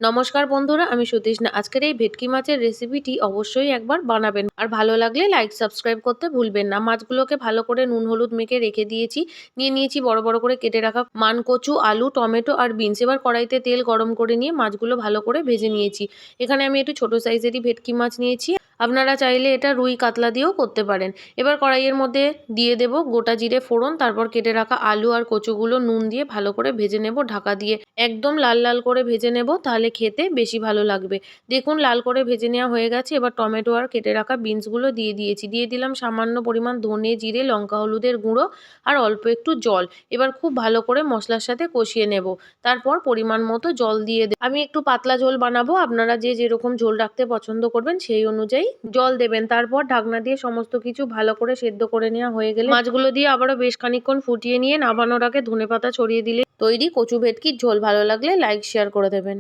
নমস্কার বন্ধুরা, আমি সুতৃষ্ণা। আজকের এই ভেটকি মাছের রেসিপিটি অবশ্যই একবার বানাবেন আর ভালো লাগলে লাইক সাবস্ক্রাইব করতে ভুলবেন না। মাছগুলোকে ভালো করে নুন হলুদ মেখে রেখে দিয়েছি। নিয়ে নিয়েছি বড় বড় করে কেটে রাখা মানকচু, আলু, টমেটো আর বিনস। এবার কড়াইতে তেল গরম করে নিয়ে মাছগুলো ভালো করে ভেজে নিয়েছি। এখানে আমি একটু ছোট সাইজেরই ভেটকি মাছ নিয়েছি। আপনারা চাইলে এটা রুই কাতলা দিয়েও করতে পারেন। এবার কড়াইয়ের মধ্যে দিয়ে দেব গোটা জিরে ফোড়ন, তারপর কেটে রাখা আলু আর কচুগুলো নুন দিয়ে ভালো করে ভেজে নেব ঢাকা দিয়ে। একদম লাল লাল করে ভেজে নেব, তাহলে খেতে বেশি ভালো লাগবে। দেখুন লাল করে ভেজে নেওয়া হয়ে গেছে। এবার টমেটো আর কেটে রাখা বিনসগুলো দিয়ে দিয়েছি। দিয়ে দিলাম সামান্য পরিমাণ ধনে, জিরে, লঙ্কা, হলুদের গুঁড়ো আর অল্প একটু জল। এবার খুব ভালো করে মশলার সাথে কষিয়ে নেব। তারপর পরিমাণ মতো জল দিয়ে আমি একটু পাতলা ঝোল বানাবো। আপনারা যে যেরকম ঝোল রাখতে পছন্দ করবেন সেই অনুযায়ী জল দেবেন। তারপর ঢাকনা দিয়ে সমস্ত কিছু ভালো করে সেদ্ধ করে নেওয়া হয়ে গেলে মাছগুলো দিয়ে আবারও বেশ খানিকক্ষণ ফুটিয়ে নিয়ে নামানোর আগে ধনেপাতা ছড়িয়ে দিলে তৈরি কচু ভেটকির ঝোল। ভালো লাগলে লাইক শেয়ার করে দেবেন।